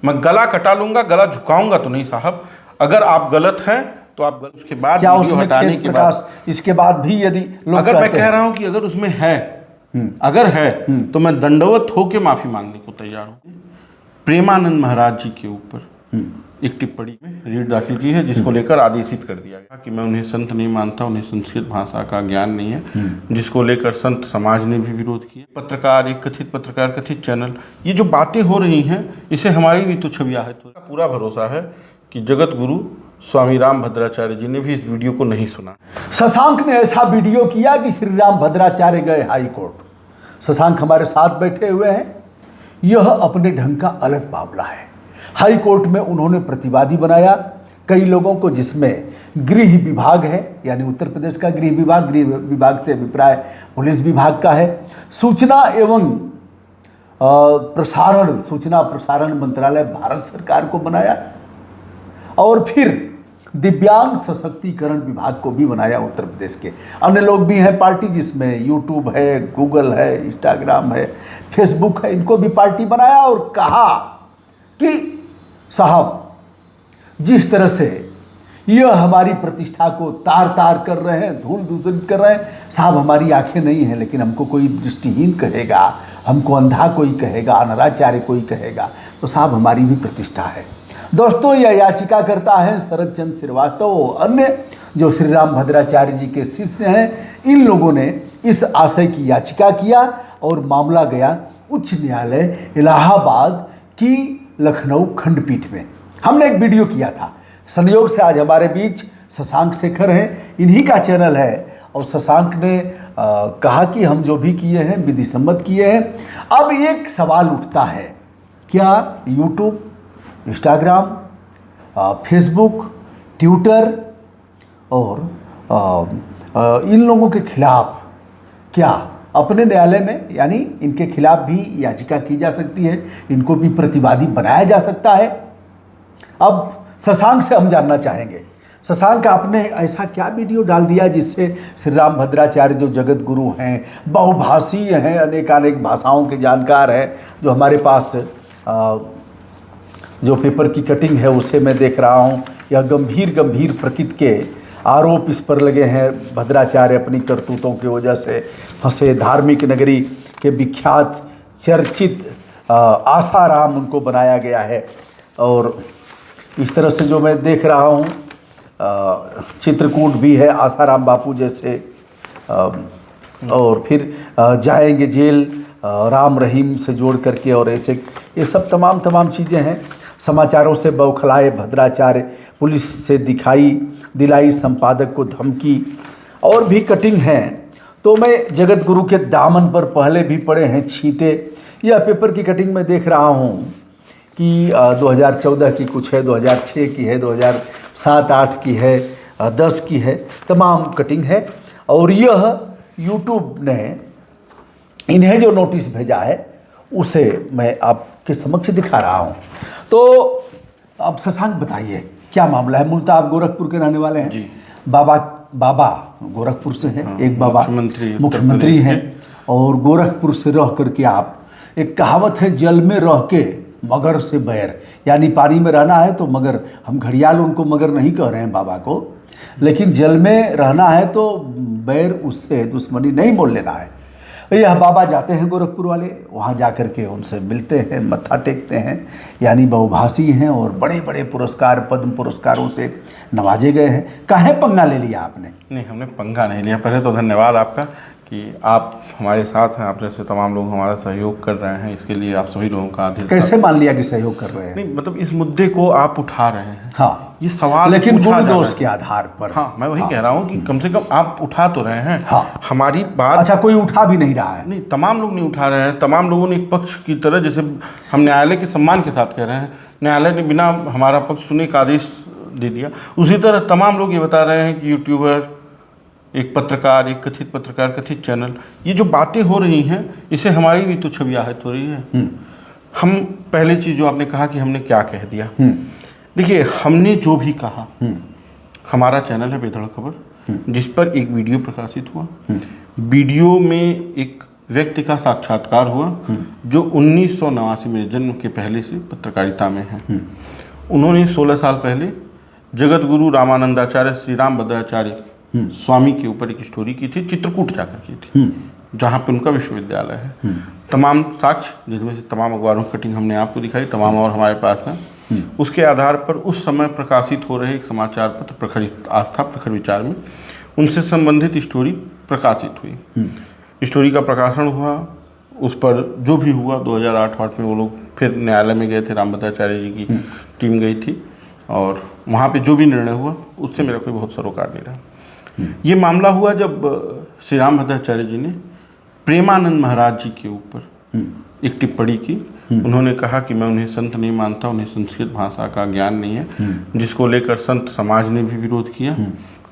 मैं गला कटा लूंगा, गला झुकाऊंगा तो नहीं साहब। अगर आप गलत हैं तो आप गलत, उसके बाद क्या वीडियो उसमें हटाने के बाद, इसके बाद भी यदि लोग अगर मैं कहते कह हैं, रहा हूं कि अगर उसमें है, अगर है तो मैं दंडवत होके माफी मांगने को तैयार हूं। प्रेमानंद महाराज जी के ऊपर एक टिप्पणी में रीट दाखिल की है, जिसको लेकर आदेशित कर दिया गया कि मैं उन्हें संत नहीं मानता, उन्हें संस्कृत भाषा का ज्ञान नहीं है, जिसको लेकर संत समाज ने भी विरोध किया। पत्रकार, एक कथित पत्रकार, कथित चैनल, ये जो बातें हो रही हैं, इसे हमारी भी तो छवि आहत हो। पूरा भरोसा है कि जगत गुरु स्वामी राम भद्राचार्य जी ने भी इस वीडियो को नहीं सुना। शशांक ने ऐसा वीडियो किया कि श्री राम भद्राचार्य गए हाई कोर्ट। शशांक हमारे साथ बैठे हुए हैं। यह अपने ढंग का अलग मामला है। हाई कोर्ट में उन्होंने प्रतिवादी बनाया कई लोगों को, जिसमें गृह विभाग है, यानी उत्तर प्रदेश का गृह विभाग से अभिप्राय पुलिस विभाग का है, सूचना एवं सूचना प्रसारण मंत्रालय भारत सरकार को बनाया, और फिर दिव्यांग सशक्तिकरण विभाग को भी बनाया उत्तर प्रदेश के। अन्य लोग भी हैं पार्टी, जिसमें यूट्यूब है, गूगल है, इंस्टाग्राम है, फेसबुक है, इनको भी पार्टी बनाया और कहा कि साहब जिस तरह से यह हमारी प्रतिष्ठा को तार तार कर रहे हैं, धूल दूषित कर रहे हैं, साहब हमारी आंखें नहीं हैं, लेकिन हमको कोई दृष्टिहीन कहेगा, हमको अंधा कोई कहेगा, अनाचार्य कोई कहेगा, तो साहब हमारी भी प्रतिष्ठा है। दोस्तों, यह याचिका करता है शरद चंद्र श्रीवास्तव और अन्य जो श्री राम भद्राचार्य जी के शिष्य हैं। इन लोगों ने इस आशय की याचिका किया और मामला गया उच्च न्यायालय इलाहाबाद की लखनऊ खंडपीठ में। हमने एक वीडियो किया था। संयोग से आज हमारे बीच शशांक शेखर हैं, इन्हीं का चैनल है, और शशांक ने कहा कि हम जो भी किए हैं विधि सम्मत किए हैं। अब एक सवाल उठता है, क्या यूट्यूब, इंस्टाग्राम, फेसबुक, ट्विटर और इन लोगों के खिलाफ क्या अपने न्यायालय में, यानी इनके खिलाफ भी याचिका की जा सकती है, इनको भी प्रतिवादी बनाया जा सकता है? अब शशांक से हम जानना चाहेंगे, शशांक आपने ऐसा क्या वीडियो डाल दिया जिससे श्री राम भद्राचार्य जो जगत गुरु हैं, बहुभाषीय हैं, अनेकानेक भाषाओं के जानकार हैं, जो हमारे पास जो पेपर की कटिंग है उसे मैं देख रहा हूँ, यह गंभीर प्रकृति के आरोप इस पर लगे हैं। भद्राचार्य अपनी करतूतों की वजह से फंसे, धार्मिक नगरी के विख्यात चर्चित आसाराम उनको बनाया गया है, और इस तरह से जो मैं देख रहा हूँ चित्रकूट भी है आसाराम बापू जैसे, और फिर जाएंगे जेल राम रहीम से जोड़ करके, और ऐसे ये सब तमाम चीज़ें हैं। समाचारों से बौखलाए भद्राचार्य, पुलिस से दिलाई संपादक को धमकी, और भी कटिंग हैं। तो मैं जगत गुरु के दामन पर पहले भी पड़े हैं छींटे। यह पेपर की कटिंग में देख रहा हूँ कि 2014 की कुछ है, 2006 की है, 2007-8 की है, 10 की है, तमाम कटिंग है। और यह यूट्यूब ने इन्हें जो नोटिस भेजा है उसे मैं आपके समक्ष दिखा रहा हूँ। तो अब शशांक बताइए क्या मामला है? मूलतः आप गोरखपुर के रहने वाले हैं जी। बाबा गोरखपुर से हैं। एक बाबा मुख्यमंत्री हैं, और गोरखपुर से रह करके आप, एक कहावत है जल में रह के मगर से बैर, यानी पानी में रहना है तो मगर, हम घड़ियाल उनको मगर नहीं कह रहे हैं बाबा को, लेकिन जल में रहना है तो बैर, उससे दुश्मनी नहीं मोल लेना है। यह बाबा जाते हैं गोरखपुर वाले, वहाँ जा कर के उनसे मिलते हैं, मत्था टेकते हैं, यानी बहुभाषी हैं और बड़े बड़े पुरस्कार, पद्म पुरस्कारों से नवाजे गए हैं। काहे पंगा ले लिया आपने? नहीं, हमने पंगा नहीं लिया। पहले तो धन्यवाद आपका कि आप हमारे साथ हैं, आप जैसे तमाम लोग हमारा सहयोग कर रहे हैं, इसके लिए आप सभी लोगों का आभार। कैसे मान लिया कि सहयोग कर रहे हैं? नहीं, मतलब इस मुद्दे को आप उठा रहे हैं। हाँ, ये सवाल लेकिन पूछा गुण जा दोष रहा के आधार पर। हाँ, मैं वही कह रहा हूँ कि कम से कम आप उठा तो रहे हैं। हाँ, हमारी बात। अच्छा, कोई उठा भी नहीं रहा है? नहीं, तमाम लोग नहीं उठा रहे हैं। तमाम लोगों ने एक पक्ष की तरह, जैसे हम न्यायालय के सम्मान के साथ कह रहे हैं, न्यायालय ने बिना हमारा पक्ष सुने का आदेश दे दिया, उसी तरह तमाम लोग ये बता रहे हैं कि यूट्यूबर, एक पत्रकार, एक कथित पत्रकार, कथित चैनल, ये जो बातें हो रही हैं, इसे हमारी भी तो छवि आहत हो रही है। हम पहले चीज़ जो आपने कहा कि हमने क्या कह दिया, देखिए हमने जो भी कहा, हमारा चैनल है बेधड़ खबर, जिस पर एक वीडियो प्रकाशित हुआ। वीडियो में एक व्यक्ति का साक्षात्कार हुआ जो 1989 मेरे जन्म के पहले से पत्रकारिता में है। उन्होंने 16 साल पहले जगत गुरु रामानंदाचार्य श्री राम भद्राचार्य स्वामी के ऊपर एक स्टोरी की थी, चित्रकूट जाकर की थी, जहाँ पे उनका विश्वविद्यालय है। तमाम साक्ष्य, जिसमें से तमाम अखबारों की कटिंग हमने आपको दिखाई, तमाम और हमारे पास है। उसके आधार पर उस समय प्रकाशित हो रहे एक समाचार पत्र प्रखर आस्था प्रखर विचार में उनसे संबंधित स्टोरी प्रकाशित हुई। स्टोरी का प्रकाशन हुआ, उस पर जो भी हुआ 2008 में वो लोग फिर न्यायालय में गए थे, राम भद्राचार्य जी की टीम गई थी, और वहाँ पे जो भी निर्णय हुआ उससे मेरा कोई बहुत सरोकार नहीं रहा। ये मामला हुआ जब श्री राम भद्राचार्य जी ने प्रेमानंद महाराज जी के ऊपर एक टिप्पणी की। उन्होंने कहा कि मैं उन्हें संत नहीं मानता, उन्हें संस्कृत भाषा का ज्ञान नहीं है, जिसको लेकर संत समाज ने भी विरोध किया,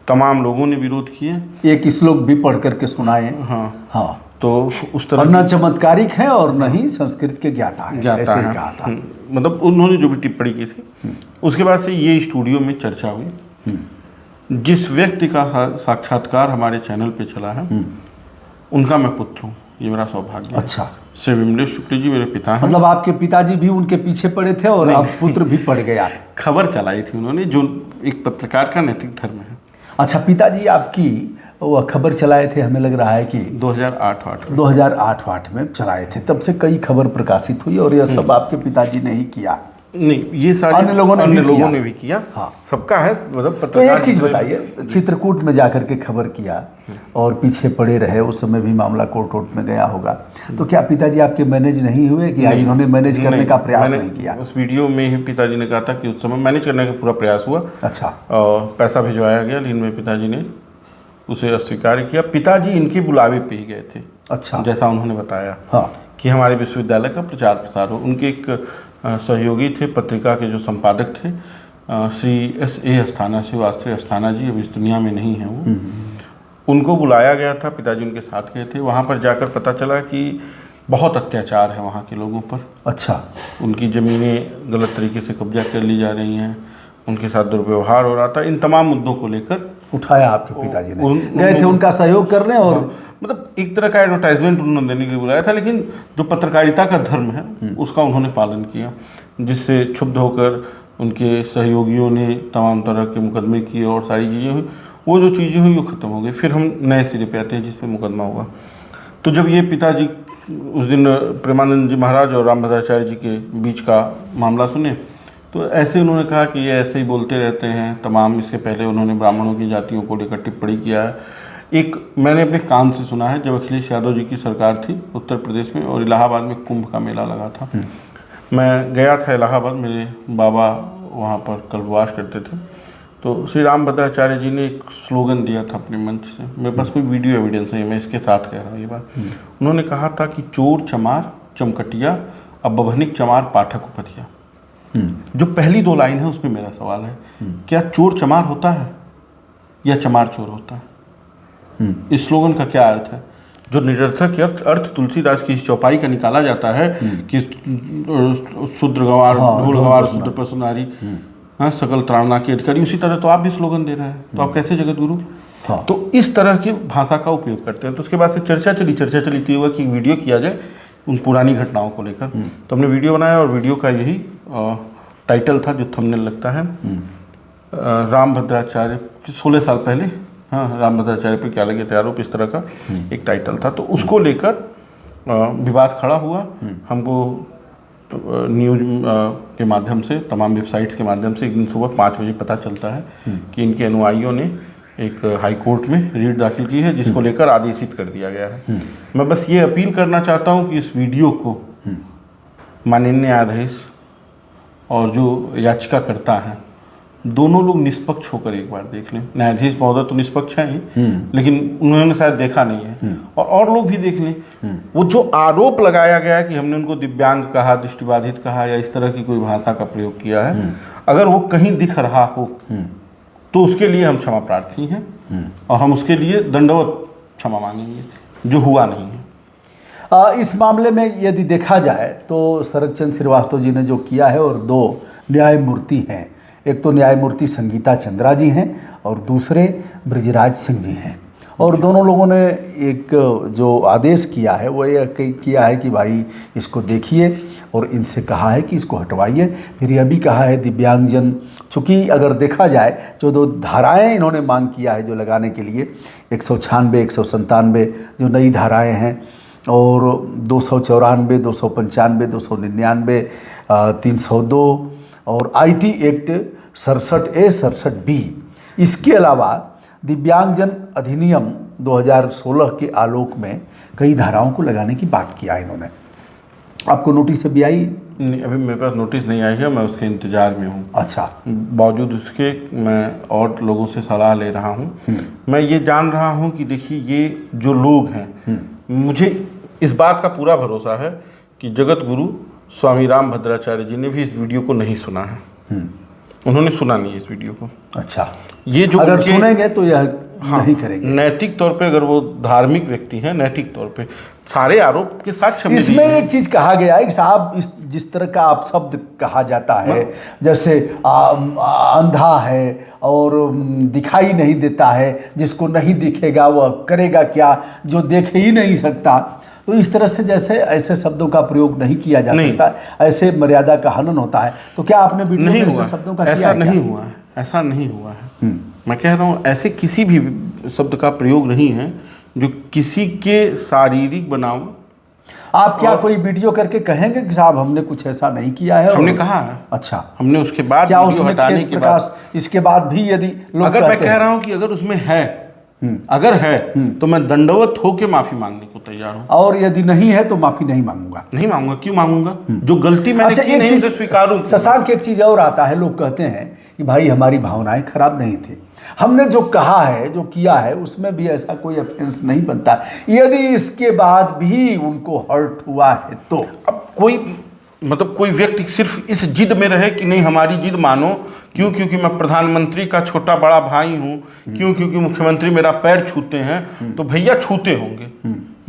तमाम लोगों ने विरोध किया। एक श्लोक भी पढ़ करके सुनाए। हाँ, तो उस तरह न चमत्कारिक है और न ही संस्कृत के ज्ञाता है, ऐसे ही कहा था। मतलब उन्होंने जो भी टिप्पणी की थी, उसके बाद से ये स्टूडियो में चर्चा हुई। जिस व्यक्ति का साक्षात्कार हमारे चैनल पे चला है, उनका मैं पुत्र हूँ, ये मेरा सौभाग्य है। अच्छा, श्री विमलेश शुक्ल जी मेरे पिता हैं। मतलब आपके पिताजी भी उनके पीछे पड़े थे और आप पुत्र भी पड़ गया। खबर चलाई थी उन्होंने, जो एक पत्रकार का नैतिक धर्म है। अच्छा, पिताजी आपकी वो खबर चलाए थे, हमें लग रहा है कि 2008 में चलाए थे। तब से कई खबर प्रकाशित हुई और यह सब आपके पिताजी ने ही किया। नहीं, ये सारे अन्य लोगों ने भी किया। हाँ, सबका है, मतलब तो पत्रकार। एक चीज बताइए, चित्रकूट में जाकर के खबर किया और पीछे पड़े रहे, उस समय भी मामला कोर्ट में गया होगा, तो क्या पिताजी आपके मैनेज नहीं हुए कि इन्होंने मैनेज करने का प्रयास नहीं किया? उस वीडियो में ही पिताजी ने कहा था कि उस समय मैनेज करने का पूरा प्रयास हुआ। अच्छा, और पैसा भिजवाया गया, लेकिन मेरे पिताजी ने उसे अस्वीकार किया। पिताजी इनके बुलावे पे ही गए थे। अच्छा, जैसा उन्होंने बताया, हाँ, कि हमारे विश्वविद्यालय का प्रचार प्रसार हो। उनके एक सहयोगी थे, पत्रिका के जो संपादक थे, श्री S.A. अस्थाना, श्रीवास्तव अस्थाना जी, अभी इस दुनिया में नहीं है वो। उनको बुलाया गया था, पिताजी उनके साथ गए थे। वहाँ पर जाकर पता चला कि बहुत अत्याचार है वहाँ के लोगों पर। अच्छा, उनकी ज़मीनें गलत तरीके से कब्जा कर ली जा रही हैं, उनके साथ दुर्व्यवहार हो रहा था। इन तमाम मुद्दों को लेकर उठाया आपके पिताजी ने, गए थे उनका सहयोग करने, और मतलब एक तरह का एडवर्टाइजमेंट उन्होंने देने के लिए बुलाया था। लेकिन जो पत्रकारिता का धर्म है उसका उन्होंने पालन किया, जिससे क्षुब्ध होकर उनके सहयोगियों ने तमाम तरह के मुकदमे किए और सारी चीज़ें हुई। वो जो चीज़ें हुई वो ख़त्म हो गई। फिर हम नए सिरे पे आते हैं जिस पे मुकदमा हुआ। तो जब ये पिताजी उस दिन प्रेमानंद जी महाराज और राम भद्राचार्य जी के बीच का मामला सुने, तो ऐसे उन्होंने कहा कि ये ऐसे ही बोलते रहते हैं तमाम। इसके पहले उन्होंने ब्राह्मणों की जातियों को लेकर टिप्पणी किया है। एक मैंने अपने कान से सुना है, जब अखिलेश यादव जी की सरकार थी उत्तर प्रदेश में और इलाहाबाद में कुंभ का मेला लगा था, मैं गया था इलाहाबाद, मेरे बाबा वहाँ पर कल्पवास करते थे। तो श्री राम भद्राचार्य जी ने एक स्लोगन दिया था अपने मंच से, मेरे पास कोई वीडियो एविडेंस नहीं, मैं इसके साथ कह रहा हूँ ये बात। उन्होंने कहा था कि चोर चमार चमकटिया, अब बभनिक चमार पाठक उपधिया। जो पहली दो लाइन है उस पर मेरा सवाल है, क्या चोर चमार होता है या चमार चोर होता है? इस स्लोगन का क्या अर्थ है? जो निरर्थक अर्थ तुलसीदास की इस चौपाई का निकाला जाता है कि शूद्र गंवार, ढोल गंवार, शूद्र पशु नारी, सकल त्राणना के अधिकारी, उसी तरह तो आप भी स्लोगन दे रहे हैं, तो आप कैसे जगत गुरु? तो इस तरह की भाषा का उपयोग करते हैं। तो उसके बाद से चर्चा चली हुआ कि वीडियो किया जाए उन पुरानी घटनाओं को लेकर। तो हमने वीडियो बनाया और वीडियो का यही टाइटल था जो थंबनेल लगता है, राम भद्राचार्य 16 साल पहले, हाँ, राम भद्राचार्य पे क्या लगे थे आरोप, इस तरह का एक टाइटल था। तो उसको लेकर विवाद खड़ा हुआ। हमको न्यूज के माध्यम से, तमाम वेबसाइट्स के माध्यम से एक दिन सुबह 5 बजे पता चलता है कि इनके अनुयायियों ने एक हाई कोर्ट में रीट दाखिल की है, जिसको लेकर आदेशित कर दिया गया है। मैं बस ये अपील करना चाहता हूँ कि इस वीडियो को माननीय न्यायाधीश और जो याचिका करता है, दोनों लोग निष्पक्ष होकर एक बार देख लें। न्यायाधीश महोदय तो निष्पक्ष हैं ही, लेकिन उन्होंने शायद देखा नहीं है, और लोग भी देख लें। वो जो आरोप लगाया गया कि हमने उनको दिव्यांग कहा, दृष्टिबाधित कहा, या इस तरह की कोई भाषा का प्रयोग किया है, अगर वो कहीं दिख रहा हो तो उसके लिए हम क्षमा प्रार्थी हैं, और हम उसके लिए दंडवत क्षमा मांगेंगे, जो हुआ नहीं है। इस मामले में यदि देखा जाए तो शरद चंद्र श्रीवास्तव जी ने जो किया है, और 2 न्यायमूर्ति हैं, एक तो न्यायमूर्ति संगीता चंद्रा जी हैं और दूसरे ब्रिजराज सिंह जी हैं, और दोनों लोगों ने एक जो आदेश किया है वो ये किया है कि भाई इसको देखिए और इनसे कहा है कि इसको हटवाइए। फिर यह भी कहा है दिव्यांगजन, चूँकि अगर देखा जाए जो दो धाराएं इन्होंने मांग किया है जो लगाने के लिए 196, 197 जो नई धाराएं हैं और 294, 295, 299, 302 और IT एक्ट 67A, 67B। इसके अलावा दिव्यांगजन अधिनियम 2016 के आलोक में कई धाराओं को लगाने की बात किया इन्होंने। आपको नोटिस अभी आई? नहीं, अभी मेरे पास नोटिस नहीं आई है, मैं उसके इंतजार में हूँ। अच्छा। बावजूद उसके मैं और लोगों से सलाह ले रहा हूँ। मैं ये जान रहा हूँ कि देखिए ये जो लोग हैं, मुझे इस बात का पूरा भरोसा है कि जगत गुरु स्वामी राम भद्राचार्य जी ने भी इस वीडियो को नहीं सुना है। उन्होंने सुना नहीं है इस वीडियो को। अच्छा। ये जो अगर सुनेंगे तो यह नहीं करेंगे। नैतिक तौर पे अगर वो धार्मिक व्यक्ति हैं, नैतिक तौर पे सारे आरोप के साथ क्षमा इसमें एक चीज कहा गया है कि साहब जिस तरह का आप शब्द कहा जाता है, जैसे अंधा है और दिखाई नहीं देता है, जिसको नहीं दिखेगा वह करेगा क्या, जो देख ही नहीं सकता, तो इस तरह से जैसे ऐसे शब्दों का प्रयोग नहीं किया जा सकता, ऐसे मर्यादा का हनन होता है। तो क्या आपने वीडियो में ऐसे शब्दों का ऐसा नहीं हुआ है, ऐसा नहीं हुआ है। मैं कह रहा हूँ ऐसे किसी भी शब्द का प्रयोग नहीं है जो किसी के शारीरिक बनाव। आप क्या कोई वीडियो करके कहेंगे कि साहब हमने कुछ ऐसा नहीं किया है? हमने कहा है। अच्छा। हमने उसके बाद क्या वीडियो उसमें हटाने के बाद, इसके बाद भी यदि लोग अगर मैं कह रहा हूं कि अगर उसमें है, अगर है तो मैं दंडवत होके माफी मांगने को तैयार हूं। और यदि नहीं है तो माफी नहीं मांगूंगा। नहीं मांगूंगा। क्यों मांगूंगा? जो गलती मैंने अच्छा, की नहीं उसे स्वीकारूं। शशांक, एक चीज और आता है, लोग कहते हैं कि भाई हमारी भावनाएं खराब नहीं थी, हमने जो कहा है, जो किया है, उसमें भी ऐसा कोई ऑफेंस नहीं बनता। यदि इसके बाद भी उनको हर्ट हुआ है तो अब कोई व्यक्ति सिर्फ इस जिद में रहे कि नहीं हमारी जिद मानो, क्यों? क्योंकि मैं प्रधानमंत्री का छोटा बड़ा भाई हूं, क्यों? क्योंकि मुख्यमंत्री मेरा पैर छूते हैं, तो भैया छूते होंगे,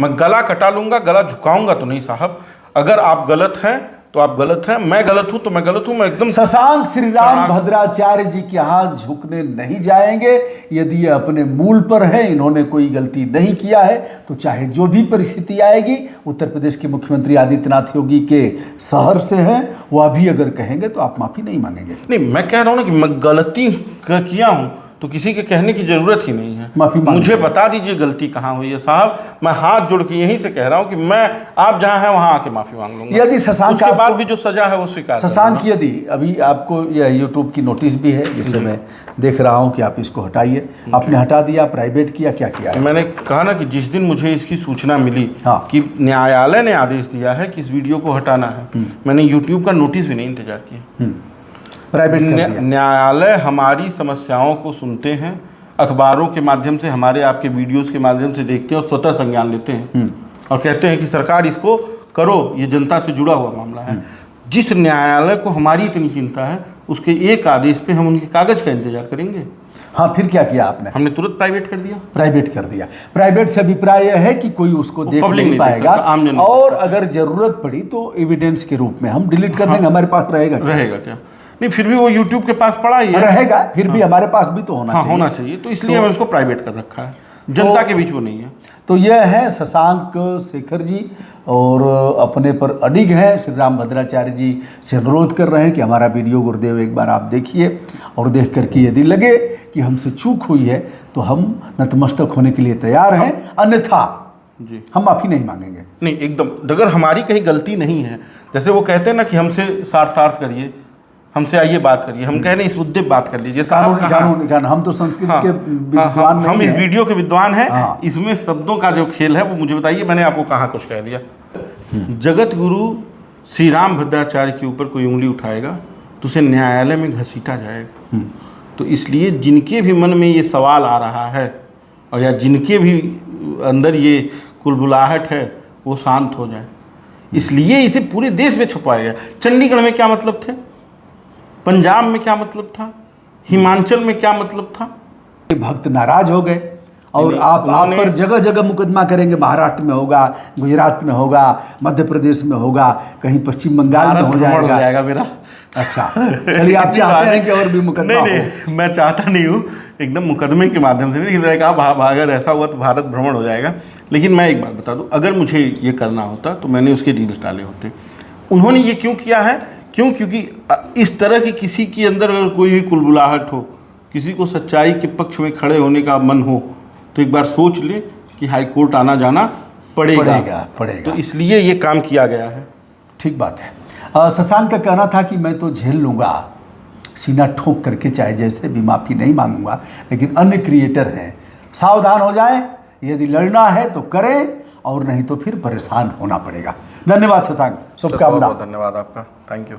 मैं गला कटा लूंगा, गला झुकाऊंगा तो नहीं साहब। अगर आप गलत हैं तो आप गलत हैं, मैं गलत हूं तो मैं गलत हूं, मैं एकदम। शशांक श्री राम भद्राचार्य जी के यहाँ झुकने नहीं जाएंगे। यदि ये अपने मूल पर है, इन्होंने कोई गलती नहीं किया है, तो चाहे जो भी परिस्थिति आएगी, उत्तर प्रदेश के मुख्यमंत्री आदित्यनाथ योगी के शहर से हैं, वह भी अगर कहेंगे तो आप माफी नहीं मांगेंगे। नहीं, मैं कह रहा हूं ना कि मैं गलती किया हूं तो किसी के कहने की जरूरत ही नहीं है। माफी मुझे बता दीजिए गलती कहाँ हुई है साहब, मैं हाथ जोड़ के यहीं से कह रहा हूँ कि मैं आप जहाँ हैं वहाँ आके माफी मांग लूंगा। यदि शशांक, उसके बाद भी जो सजा है वो स्वीकार। शशांक, यदि अभी आपको यह यूट्यूब की नोटिस भी है जिसे मैं देख रहा हूँ कि आप इसको हटाइए, आपने हटा दिया, प्राइवेट किया, क्या किया? मैंने कहा ना कि जिस दिन मुझे इसकी सूचना मिली कि न्यायालय ने आदेश दिया है कि इस वीडियो को हटाना है, मैंने यूट्यूब का नोटिस भी नहीं इंतजार किया, प्राइवेट। न्यायालय हमारी समस्याओं को सुनते हैं, अखबारों के माध्यम से, हमारे आपके वीडियोस के माध्यम से देखते हैं और स्वतः संज्ञान लेते हैं और कहते हैं कि सरकार इसको करो, ये जनता से जुड़ा हुआ मामला है। जिस न्यायालय को हमारी इतनी चिंता है, उसके एक आदेश पे हम उनके कागज का इंतजार करेंगे। हाँ, फिर क्या किया आपने? हमने तुरंत प्राइवेट कर दिया। प्राइवेट कर दिया। प्राइवेट से अभिप्राय यह है कि कोई उसको देख नहीं पाएगा, और अगर जरूरत पड़ी तो एविडेंस के रूप में हम डिलीट कर देंगे। हमारे पास रहेगा क्या? नहीं, फिर भी वो YouTube के पास पड़ा ही है, रहेगा, फिर भी हमारे पास भी तो होना चाहिए। होना चाहिए, तो इसलिए हमने उसको प्राइवेट कर रखा है, जनता के बीच वो नहीं है। तो यह है शशांक शेखर जी, और अपने पर अडिग हैं। श्री राम भद्राचार्य जी से अनुरोध कर रहे हैं कि हमारा वीडियो गुरुदेव एक बार आप देखिए, और देख करके यदि लगे कि हमसे चूक हुई है तो हम नतमस्तक होने के लिए तैयार हैं, अन्यथा जी हम माफ़ी नहीं मांगेंगे। नहीं, एकदम, अगर हमारी कहीं गलती नहीं है, जैसे वो कहते हैं ना कि हमसे सार्थार्थ करिए, हमसे आइए बात करिए, हम कह रहे हैं इस मुद्दे बात कर लीजिए। कानून, हम तो संस्कृत के विद्वान नहीं हैं। हम इस वीडियो के विद्वान हैं। इसमें शब्दों का जो खेल है वो मुझे बताइए, मैंने आपको कहाँ कुछ कह दिया। जगत गुरु श्री राम भद्राचार्य के ऊपर कोई उंगली उठाएगा तो उसे न्यायालय में घसीटा जाएगा। तो इसलिए जिनके भी मन में ये सवाल आ रहा है, और या जिनके भी अंदर ये कुलबुलाहट है, वो शांत हो जाए। इसलिए इसे पूरे देश में छुपाया गया। चंडीगढ़ में क्या मतलब थे, पंजाब में क्या मतलब था, हिमाचल में क्या मतलब था। भक्त नाराज हो गए और आप पर जगह जगह मुकदमा करेंगे। महाराष्ट्र में होगा, गुजरात में होगा, मध्य प्रदेश में होगा, कहीं पश्चिम बंगाल में हो जाएगा मेरा। अच्छा, चलिए आप चाहते हैं कि और भी मुकदमा नहीं हो? नहीं, मैं चाहता नहीं हूँ एकदम मुकदमे के माध्यम से नहीं, मैंने कहा अगर ऐसा हुआ तो भारत भ्रमण हो जाएगा। लेकिन मैं एक बात बता दूँ, अगर मुझे ये करना होता तो मैंने उसके रील्स डाले होते। उन्होंने ये क्यों किया है? क्योंकि इस तरह की किसी के अंदर अगर कोई भी कुलबुलाहट हो, किसी को सच्चाई के पक्ष में खड़े होने का मन हो, तो एक बार सोच ले कि हाई कोर्ट आना जाना पड़ेगा। तो इसलिए ये काम किया गया है। ठीक बात है। शशांक का कहना था कि मैं तो झेल लूँगा, सीना ठोक करके चाहे जैसे भी माफ़ी नहीं मांगूंगा, लेकिन अन्य क्रिएटर हैं, सावधान हो जाएं, यदि लड़ना है तो करें और नहीं तो फिर परेशान होना पड़ेगा। धन्यवाद शशांक, शुभकामना। बहुत धन्यवाद आपका, थैंक यू।